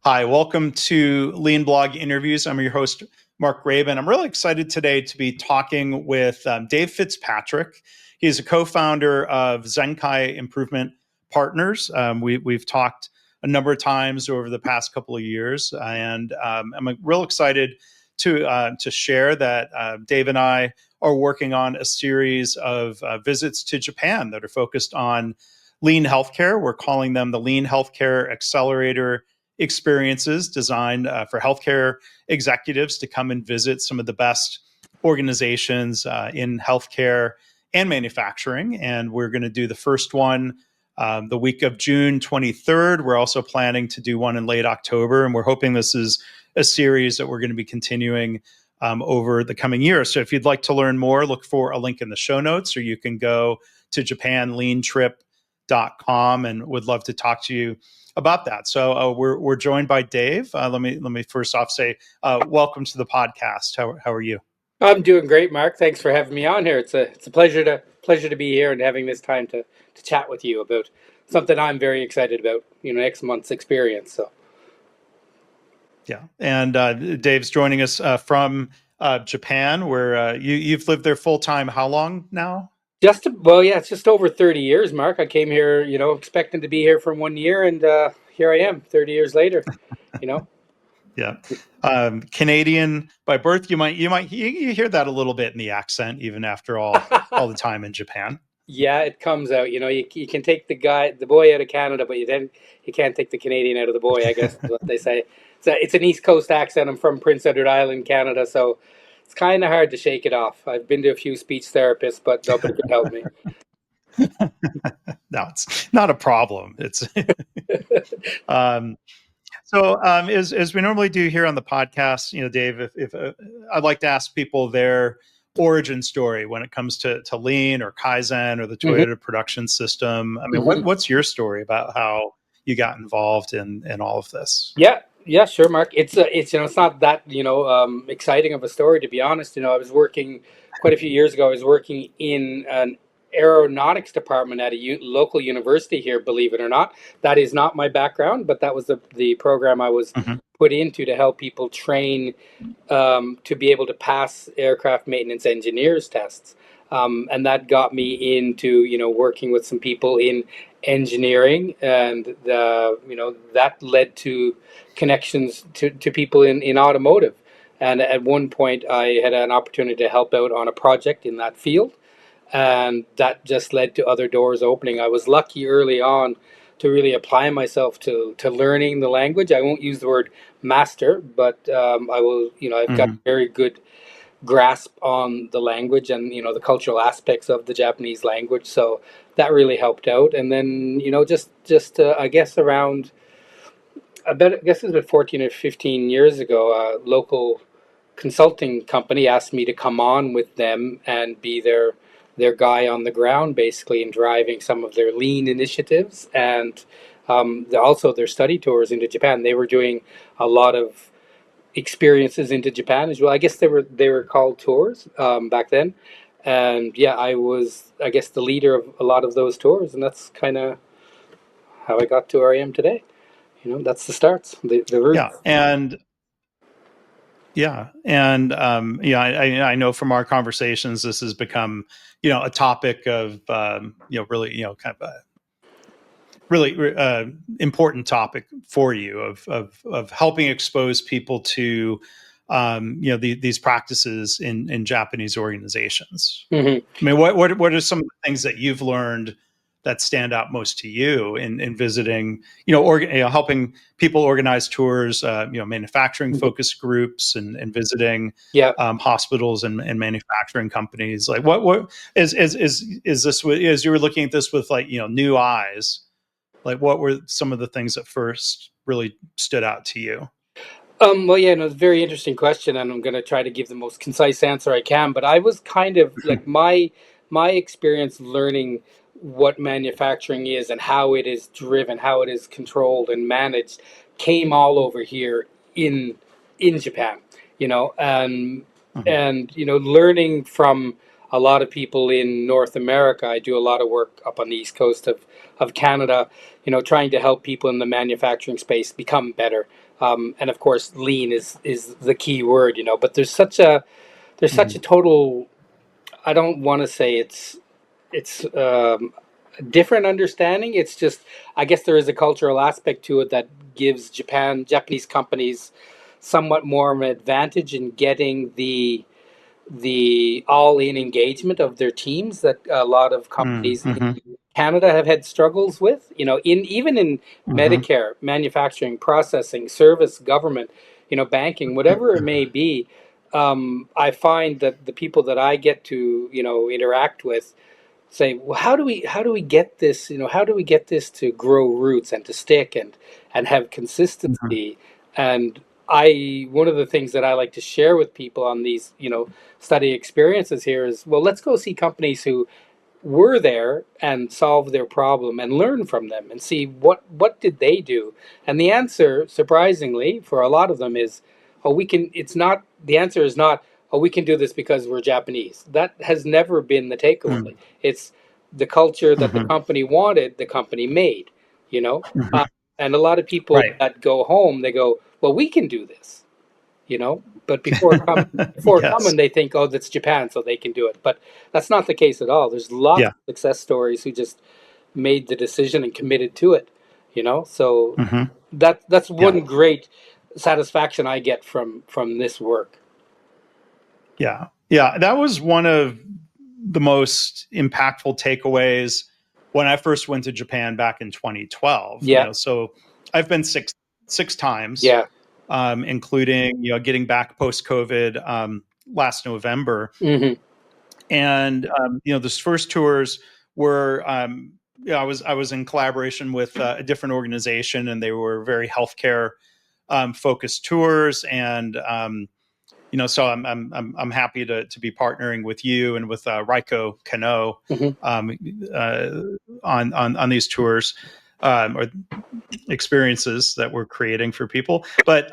Hi, welcome to Lean Blog Interviews. I'm your host, Mark Graban. I'm really excited today to be talking with Dave Fitzpatrick. He's a co-founder of Zenkai Improvement Partners. We've talked a number of times over the past couple of years, and I'm real excited to share that Dave and I are working on a series of visits to Japan that are focused on Lean Healthcare. We're calling them the Lean Healthcare Accelerator Experiences, designed for healthcare executives to come and visit some of the best organizations in healthcare and manufacturing. And we're going to do the first one the week of June 23rd. We're also planning to do one in late October. And we're hoping this is a series that we're going to be continuing over the coming year. So if you'd like to learn more, look for a link in the show notes, or you can go to japanleantrip.com, and would love to talk to you about that. So we're joined by Dave. Let me first off say welcome to the podcast. How are you? I'm doing great, Mark. Thanks for having me on here. It's a pleasure to be here and having this time to chat with you about something I'm very excited about. Next month's experience. So yeah, and Dave's joining us from Japan, where you've lived there full time. How long now? It's just over 30 years, Mark. I came here, expecting to be here for 1 year, and here I am, 30 years later. Yeah, Canadian by birth. You hear that a little bit in the accent, even after all the time in Japan. Yeah, it comes out. You can take the boy out of Canada, but you can't take the Canadian out of the boy, I guess is what they say. It's an East Coast accent. I'm from Prince Edward Island, Canada, so it's kind of hard to shake it off. I've been to a few speech therapists, but nobody could help me. No, it's not a problem. It's as we normally do here on the podcast, Dave, if I'd like to ask people their origin story when it comes to Lean or Kaizen or the Toyota production system. I mean, what's your story about how you got involved in all of this? Yeah, sure, Mark. It's not that exciting of a story, to be honest. I was working quite a few years ago. I was working in an aeronautics department at a local university here. Believe it or not, that is not my background, but that was the program I was put into to help people train to be able to pass aircraft maintenance engineers tests. And that got me into working with some people in engineering, and that led to connections to people in automotive. And at one point, I had an opportunity to help out on a project in that field, and that just led to other doors opening. I was lucky early on to really apply myself to learning the language. I won't use the word master, but I will. I've got a very good grasp on the language and the cultural aspects of the Japanese language. So that really helped out. And then just I guess around I guess it was about 14 or 15 years ago, a local consulting company asked me to come on with them and be their guy on the ground, basically, in driving some of their lean initiatives and also their study tours into Japan. They were doing a lot of experiences into Japan as well. I guess they were called tours back then, and yeah, I was, I guess, the leader of a lot of those tours, and that's kind of how I got to where I am today. That's the starts, the roots. I know from our conversations, this has become a topic of really kind of a really important topic for you of helping expose people to these practices in Japanese organizations. I mean, what are some of the things that you've learned that stand out most to you in visiting, helping people organize tours, manufacturing focus groups, and visiting hospitals and manufacturing companies? Like, what is this, as you were looking at this with new eyes? Like, what were some of the things that first really stood out to you? It's a very interesting question, and I'm going to try to give the most concise answer I can. But I was kind of like my experience learning what manufacturing is and how it is driven, how it is controlled and managed, came all over here in Japan. And learning from a lot of people in North America. I do a lot of work up on the east coast of Canada, trying to help people in the manufacturing space become better. And of course, lean is the key word, but there's such a total, I don't want to say it's different understanding. It's just, I guess there is a cultural aspect to it that gives Japanese companies somewhat more of an advantage in getting the all-in engagement of their teams that a lot of companies in Mm-hmm. Canada have had struggles with. In even in Mm-hmm. Medicare, manufacturing, processing, service, government, banking, whatever it may be. I find that the people that I get to interact with say, well, how do we get this? How do we get this to grow roots and to stick and have Mm-hmm. consistency? And I one of the things that I like to share with people on these study experiences here is, well, let's go see companies who were there and solve their problem and learn from them and see what did they do. And the answer, surprisingly, for a lot of them is, oh, we can. It's not, the answer is not, oh, we can do this because we're Japanese. That has never been the takeaway. It's the culture that the Mm-hmm. company wanted, the company made. you know Mm-hmm. uh, and a lot of people Right. that go home, they go, well, we can do this. But before Yes. coming, they think, oh, that's Japan, so they can do it. But that's not the case at all. There's lots Yeah. of success stories who just made the decision and committed to it. So Mm-hmm. that's Yeah. one great satisfaction I get from this work. Yeah. Yeah. That was one of the most impactful takeaways when I first went to Japan back in 2012. Yeah, So I've been six times, yeah. including getting back post COVID last November. Hmm. And those first tours were I was in collaboration with a different organization, and they were very healthcare focused tours. And so I'm happy to be partnering with you and with Raiko Kano Hmm. um, uh, on these tours or experiences that we're creating for people. But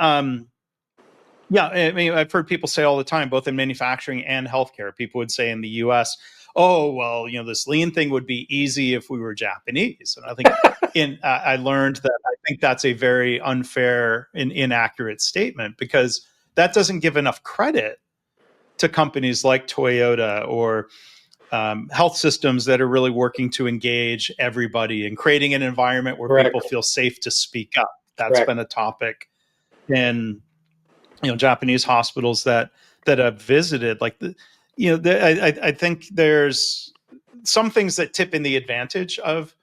yeah, I mean, I've heard people say all the time, both in manufacturing and healthcare, people would say in the US, oh, well, this lean thing would be easy if we were Japanese. And I think I learned that I think that's a very unfair and inaccurate statement, because that doesn't give enough credit to companies like Toyota or health systems that are really working to engage everybody and creating an environment where people Correct. feel safe to speak up. That's Correct. been a topic in Japanese hospitals that I've visited. Like I think there's some things that tip in the advantage of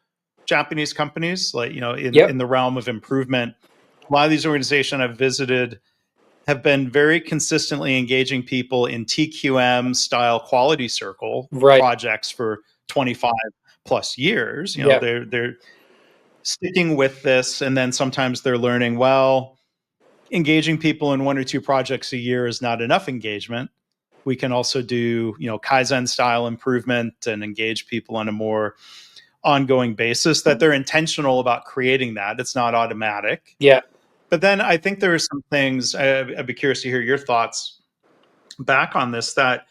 Japanese companies, like in Yep. the realm of improvement. A lot of these organizations I've visited have been very consistently engaging people in TQM style quality circle Right. projects for 25 plus years. Yeah. They're sticking with this, and then sometimes they're learning, well, engaging people in one or two projects a year is not enough engagement. We can also do, Kaizen style improvement and engage people on a more ongoing basis, that they're intentional about creating that. It's not automatic. Yeah. But then I think there are some things, I'd be curious to hear your thoughts back on this, that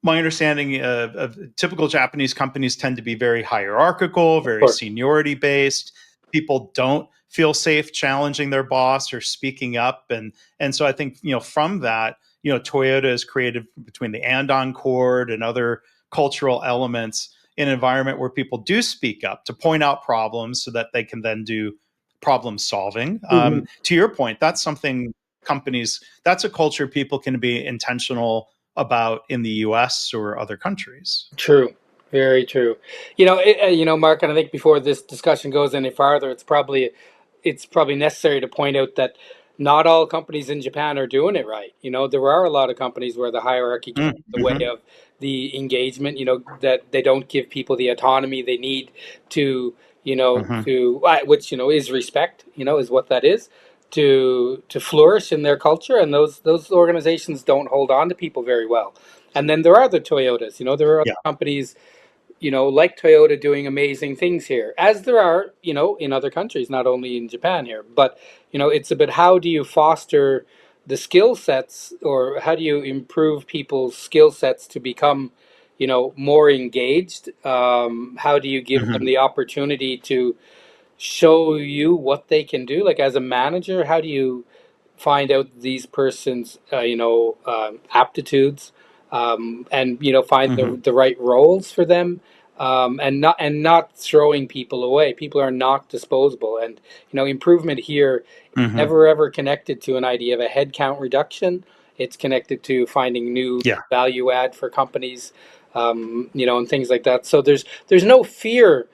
my understanding of typical Japanese companies tend to be very hierarchical, Of very course. seniority based. People don't feel safe challenging their boss or speaking up, and so I think from that, Toyota has created, between the Andon Cord and other cultural elements, an environment where people do speak up to point out problems so that they can then do problem solving. Hmm. To your point, that's something that's a culture people can be intentional about in the US or other countries. True. Very true. Mark, and I think before this discussion goes any farther, it's probably necessary to point out that not all companies in Japan are doing it right. There are a lot of companies where the hierarchy gets in the way Mm-hmm. of the engagement. That they don't give people the autonomy they need to, Mm-hmm. which is respect. Is what that is, to flourish in their culture, and those organizations don't hold on to people very well. And then there are the Toyotas. There are other Yeah. companies, like Toyota, doing amazing things here, as there are, in other countries, not only in Japan here. But, it's about how do you foster the skill sets, or how do you improve people's skill sets to become, more engaged? How do you give them Hmm. the opportunity to show you what they can do? Like as a manager, how do you find out these person's aptitudes, and find Hmm. the right roles for them, and not throwing people away. People are not disposable, and improvement here is Hmm. never ever connected to an idea of a headcount reduction. It's connected to finding new Yeah. value add for companies, and things like that. So there's no fear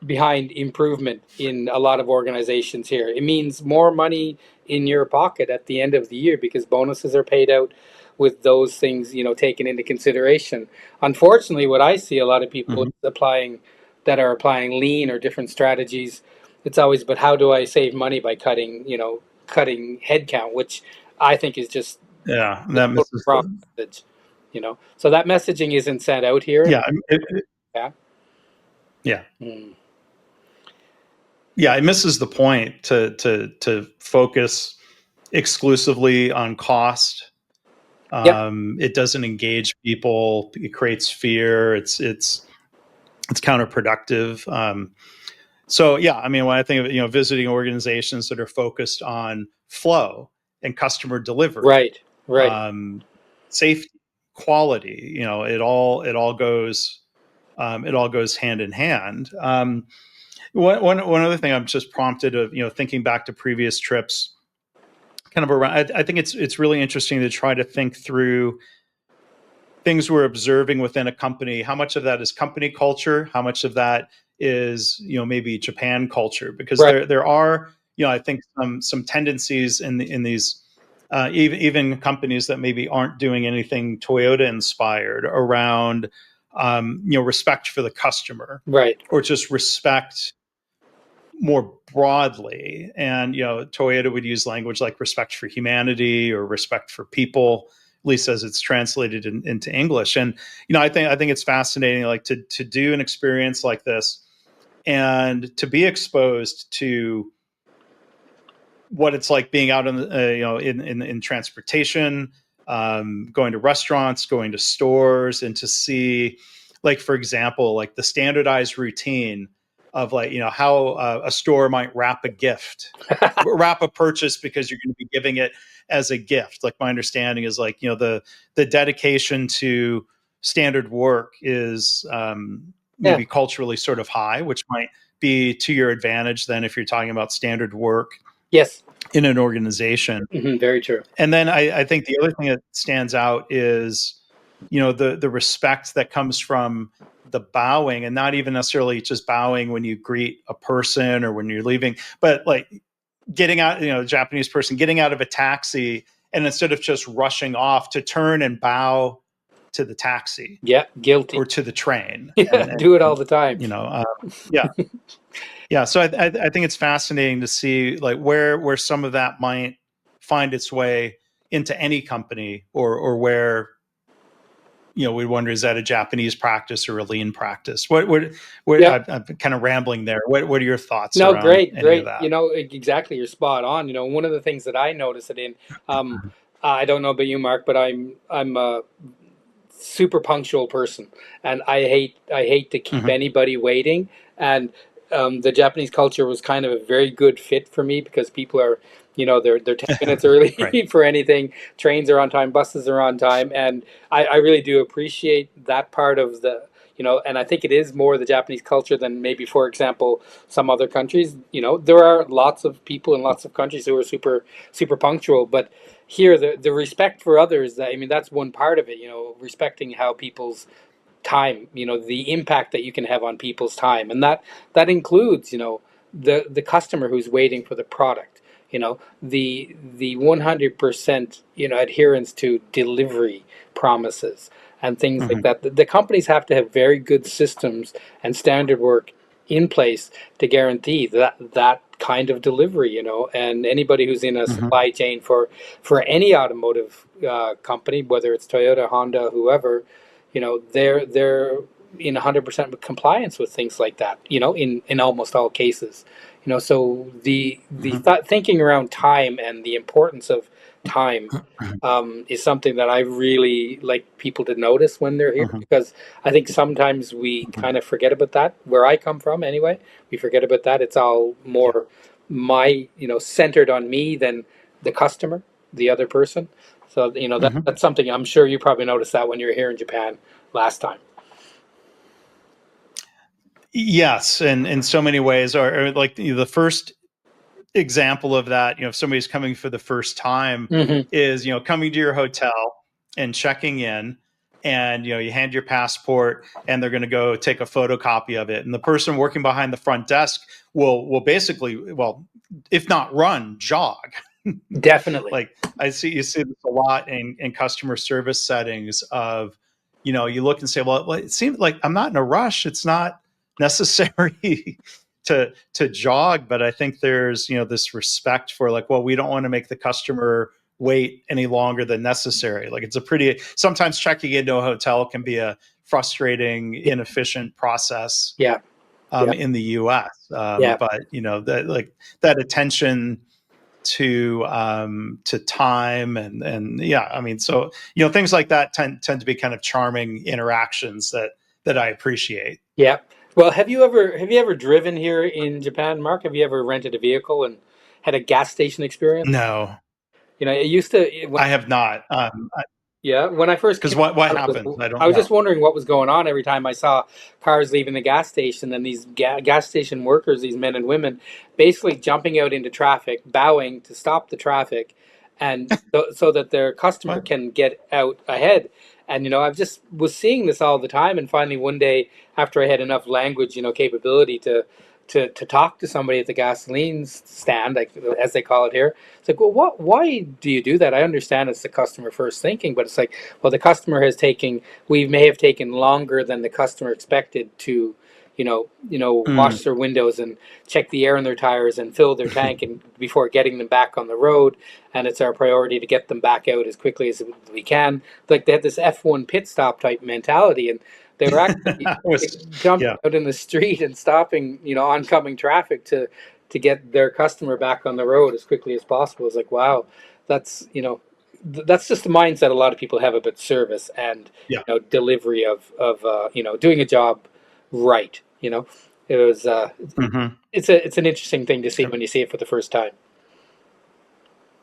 behind improvement in a lot of organizations here. It means more money in your pocket at the end of the year because bonuses are paid out with those things, taken into consideration. Unfortunately, what I see a lot of people Hmm. applying that are applying lean or different strategies, it's always, but how do I save money by cutting headcount, which I think is just Yeah. the That total misses wrong the. message. So that messaging isn't sent out here. Yeah. Yeah. Yeah. Mm. Yeah. It misses the point to focus exclusively on cost. Yep. It doesn't engage people. It creates fear. It's counterproductive. So yeah, I mean, when I think of visiting organizations that are focused on flow and customer delivery, Right. Right. um, safety, quality, it all goes hand in hand. One other thing I'm just prompted of thinking back to previous trips, kind of around. I think it's really interesting to try to think through things we're observing within a company. How much of that is company culture? How much of that is maybe Japan culture? Because Right. there are I think some tendencies in these even companies that maybe aren't doing anything Toyota inspired around respect for the customer, Right. or just respect more broadly. And Toyota would use language like respect for humanity or respect for people, at least as it's translated into English. And I think it's fascinating, like to do an experience like this and to be exposed to what it's like being out in in transportation, going to restaurants, going to stores, and to see, like, for example, like the standardized routine of, like, how a store might wrap a purchase because you're going to be giving it as a gift. Like, my understanding is, like, the dedication to standard work is Yeah. maybe culturally sort of high, which might be to your advantage then if you're talking about standard work Yes. in an organization. Very true. And then I think the other thing that stands out is, the respect that comes from the bowing, and not even necessarily just bowing when you greet a person or when you're leaving, but like getting out, a Japanese person getting out of a taxi, and instead of just rushing off, to turn and bow to the taxi Yeah. Guilty. or to the train. Yeah. And Do it all the time. yeah, yeah. So I think it's fascinating to see, like, where some of that might find its way into any company, or where we wonder, is that a Japanese practice or a lean practice? What Yep. I'm kind of rambling there. What are your thoughts No, around great, any of great. that? Exactly. You're spot on. One of the things that I notice it in, um, I don't know about you, Mark, but I'm a super punctual person, and I hate to keep Hmm. anybody waiting. And the Japanese culture was kind of a very good fit for me because people are, they're 10 minutes Right. early for anything. Trains are on time, buses are on time, and I really do appreciate that part of and I think it is more the Japanese culture than maybe, for example, some other countries. There are lots of people in lots of countries who are super super punctual, but here the respect for others, I mean, that's one part of it, respecting how people's time, the impact that you can have on people's time, and that includes, the customer who's waiting for the product, the 100% adherence to delivery promises and things like Hmm. that. The companies have to have very good systems and standard work in place to guarantee that kind of delivery, and anybody who's in a Hmm. supply chain for any automotive company, whether it's Toyota, Honda, whoever, they're in 100% compliance with things like that, in almost all cases, So the thinking around time and the importance of time is something that I really like people to notice when they're here, Mhm. because I think sometimes we Mhm. kind of forget about that. Where I come from, anyway, we forget about that. It's all Yeah. more centered on me than the customer, the other person. So Mhm. that's something I'm sure you probably noticed that when you were here in Japan last time. Yes, and in so many ways, or like the first example of that, if somebody's coming for the first time, Hmm. is coming to your hotel and checking in, and you hand your passport, and they're going to go take a photocopy of it, and the person working behind the front desk will basically, well, if not run, jog. Definitely. Like you see this a lot in customer service settings of, you look and say, well, it seems like I'm not in a rush. It's not necessary to jog, but I think there's, this respect for like, well, we don't want to make the customer wait any longer than necessary. Like sometimes checking into a hotel can be a frustrating, Yeah. inefficient process Yeah. Yeah. in the US. Yeah. But that, like, that attention to time, and yeah, I mean, so things like that tend to be kind of charming interactions that I appreciate. Yeah. Well, have you ever driven here in Japan, Mark? Have you ever rented a vehicle and had a gas station experience? No, It used to. I have not. Yeah, when I first Because came, what I was, happens? I I don't was know. just wondering what was going on every time I saw cars leaving the gas station, and these gas station workers, these men and women, basically jumping out into traffic, bowing to stop the traffic, and so that their customer What? can get out ahead. And I've just was seeing this all the time, and finally one day, after I had enough language, capability to talk to somebody at the gasoline stand, like as they call it here. It's like, well, why do you do that? I understand it's the customer first thinking, but it's like, well, the customer we may have taken longer than the customer expected to, Mm. wash their windows and check the air in their tires and fill their tank and before getting them back on the road. And it's our priority to get them back out as quickly as we can. Like they had this F1 pit stop type mentality, and they were actually jumping Yeah. out in the street and stopping, oncoming traffic to get their customer back on the road as quickly as possible. It's like, wow, that's that's just the mindset a lot of people have about service and Yeah. delivery of doing a job right. It was Hmm. it's an interesting thing to see when you see it for the first time.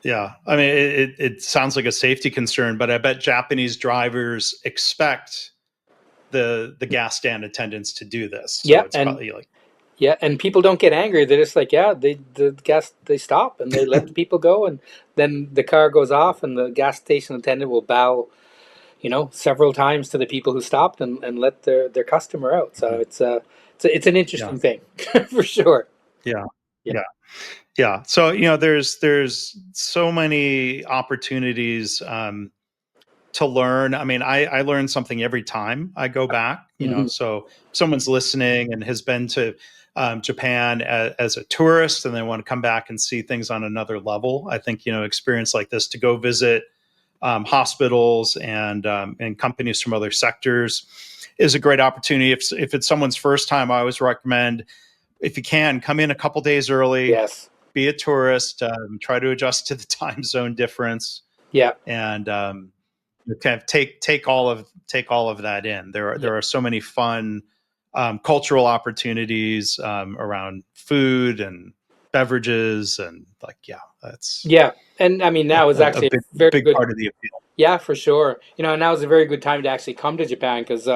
Yeah. I mean, it sounds like a safety concern, but I bet Japanese drivers expect the gas stand attendants to do this. So Yeah, it's and probably like, yeah, and people don't get angry. They're just like, yeah, they stop and they let the people go, and then the car goes off, and the gas station attendant will bow, several times to the people who stopped and let their customer out. So it's an yeah, interesting thing for sure. yeah, Yeah. yeah, yeah. So there's so many opportunities to learn. I mean, I learn something every time I go back. Hmm. So if someone's listening and has been to Japan as a tourist, and they want to come back and see things on another level, I think experience like this, to go visit hospitals and companies from other sectors, is a great opportunity. If it's someone's first time, I always recommend, if you can, come in a couple days early, Yes. be a tourist, try to adjust to the time zone difference, Yeah. and kind of take all of that in. Yeah. There are so many fun cultural opportunities around food and beverages, and like, yeah, that's Yeah. And I mean, now is a actually big a very big good. part of the appeal. Yeah, for sure. And now is a very good time to actually come to Japan, because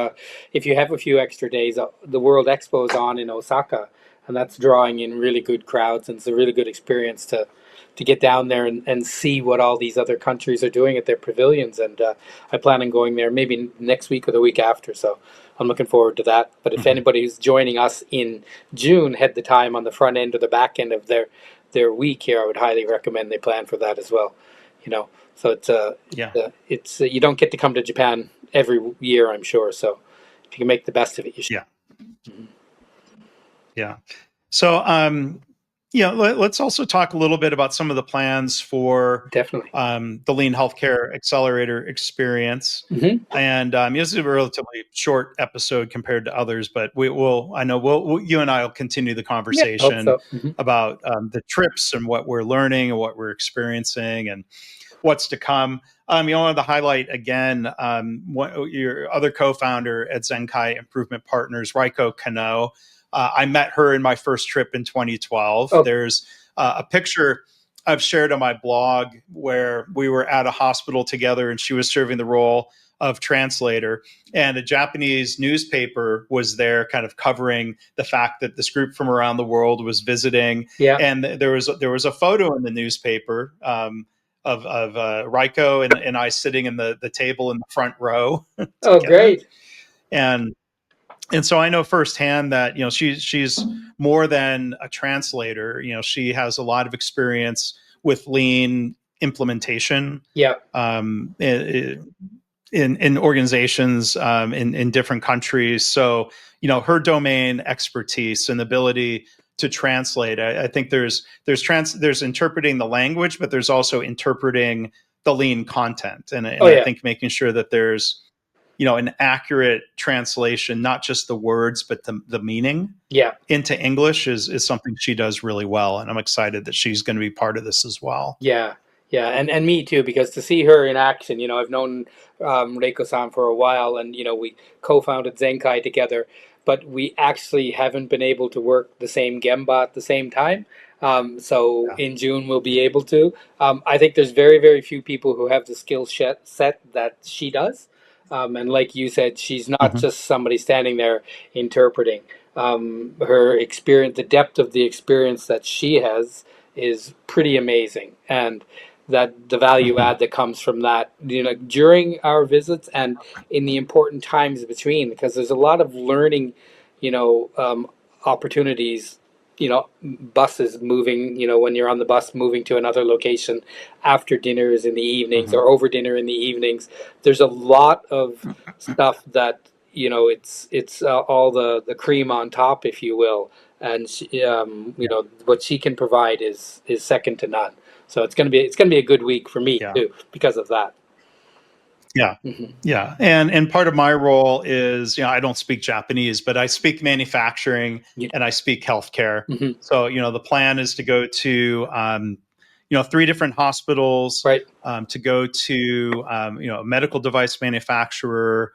if you have a few extra days, the World Expo is on in Osaka, and that's drawing in really good crowds, and it's a really good experience to get down there and see what all these other countries are doing at their pavilions. And I plan on going there maybe next week or the week after. So I'm looking forward to that. But if Mhm. anybody who's joining us in June had the time on the front end or the back end of their week here, I would highly recommend they plan for that as well. So Yeah, you don't get to come to Japan every year, I'm sure. So if you can make the best of it, you should. yeah, Mhm. yeah. So Yeah, let's also talk a little bit about some of the plans for Definitely. the Lean Healthcare Accelerator Experience. Hmm. And this is a relatively short episode compared to others, but we will. I know you and I will continue the Yeah, I hope conversation so. Hmm. about the trips and what we're learning and what we're experiencing and what's to come. You wanted to highlight again your other co-founder at Zenkai Improvement Partners, Raiko Kano. I met her in my first trip in 2012. Oh, There's a picture I've shared on my blog where we were at a hospital together and she was serving the role of translator, and a Japanese newspaper was there kind of covering the fact that this group from around the world was visiting, yeah. and there was a photo in the newspaper of Raiko and I sitting in the table in the front row Oh, together, great. and so I know firsthand that she's more than a translator. She has a lot of experience with lean implementation Yeah. in organizations in different countries. So her domain expertise and ability to translate. I think there's interpreting the language, but there's also interpreting the lean content, Oh, and I yeah. think making sure that there's an accurate translation, not just the words, but the meaning Yeah. into English is something she does really well. And I'm excited that she's going to be part of this as well. Yeah, yeah, and me too, because to see her in action, I've known Reiko-san for a while, and we co-founded Zenkai together, but we actually haven't been able to work the same Gemba at the same time. So Yeah. in June we'll be able to. I think there's very, very few people who have the set that she does, and like you said, she's not Mm-hmm. just somebody standing there interpreting. Her experience, the depth of the experience that she has is pretty amazing, and that the value Mm-hmm. add that comes from that, during our visits and in the important times between, because there's a lot of learning, you know um, opportunities, buses moving, when you're on the bus moving to another location after dinners in the evenings Mm-hmm. or over dinner in the evenings. There's a lot of stuff that, it's all the cream on top, if you will, and she, Yeah. what she can provide is second to none. So it's gonna be a good week for me Yeah. too because of that. Yeah. Hmm. Yeah. And part of my role is, I don't speak Japanese, but I speak manufacturing You, and I speak healthcare. hmm. So, the plan is to go to, 3 different hospitals, Right. to go to, a medical device manufacturer,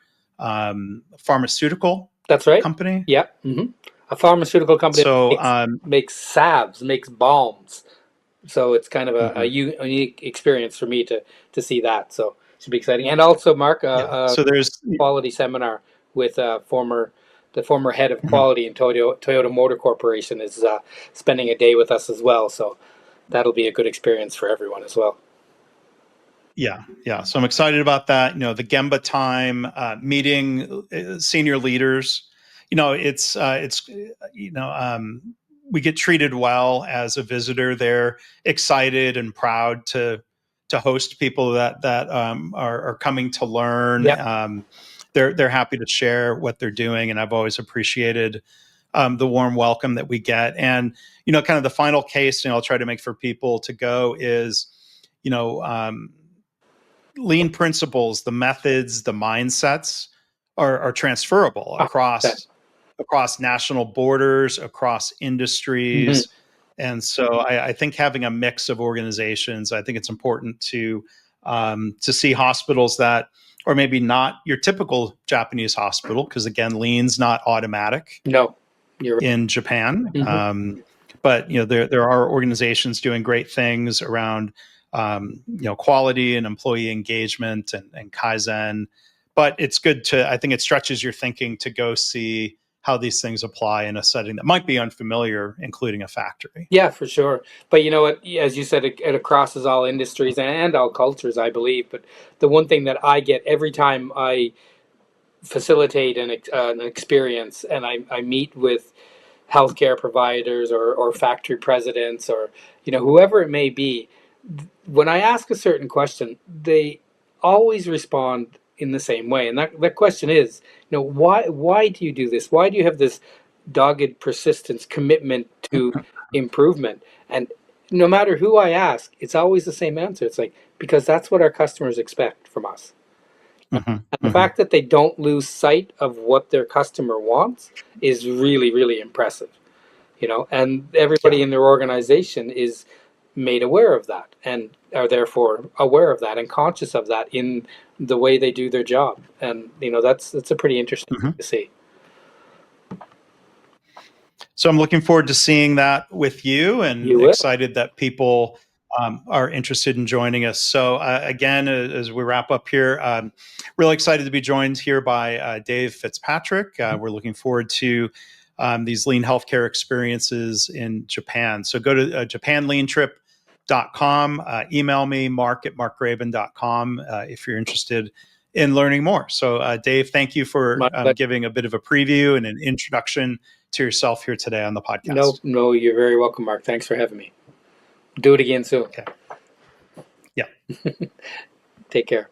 pharmaceutical That's right. company. Yeah. Hmm. A pharmaceutical company that So, makes salves, makes balms. So it's kind of a mhm, unique experience for me to see that. So it should be exciting. And also, Mark, yeah. So there's, quality seminar with the former head of mhm, quality in Toyota Motor Corporation is spending a day with us as well. So that'll be a good experience for everyone as well. yeah, yeah. So I'm excited about that. The Gemba time, meeting senior leaders. It's we get treated well as a visitor. They're excited and proud to host people that are coming to learn. Yep. They're happy to share what they're doing, and I've always appreciated the warm welcome that we get. And kind of the final case, I'll try to make for people to go is, you know. Lean principles, the methods, the mindsets are transferable 100%. across national borders, across Hmm. industries. And so I think having a mix of organizations, I think it's important to see hospitals that are maybe not your typical Japanese hospital, because again, lean's not automatic No, you're in Japan. right. Hmm. But there are organizations doing great things around quality and employee engagement and Kaizen. But it's good I think it stretches your thinking to go see how these things apply in a setting that might be unfamiliar, including a factory. Yeah, for sure. But you know what? As you said, it crosses all industries and all cultures, I believe. But the one thing that I get every time I facilitate an experience and I meet with healthcare providers or factory presidents or whoever it may be, when I ask a certain question, they always respond in the same way. And that question is, why do you do this? Why do you have this dogged persistence, commitment to improvement. And no matter who I ask, it's always the same answer. It's like, because that's what our customers expect from us. Mm-hmm. And the Mm-hmm. fact that they don't lose sight of what their customer wants is really, really impressive. And Yeah. everybody in their organization is made aware of that and are therefore aware of that and conscious of that in the way they do their job. And that's a pretty interesting Mm-hmm. thing to see. So I'm looking forward to seeing that with you, and You will. excited that people are interested in joining us. So again, as we wrap up here, really excited to be joined here by Dave Fitzpatrick. We're looking forward to these lean healthcare experiences in Japan. So go to japanleantrip.com, email me, mark@markgraban.com, if you're interested in learning more. So Dave, thank you for My pleasure. giving a bit of a preview and an introduction to yourself here today on the podcast. No, you're very welcome, Mark. Thanks for having me. Do it again soon. Okay. Yeah. Take care.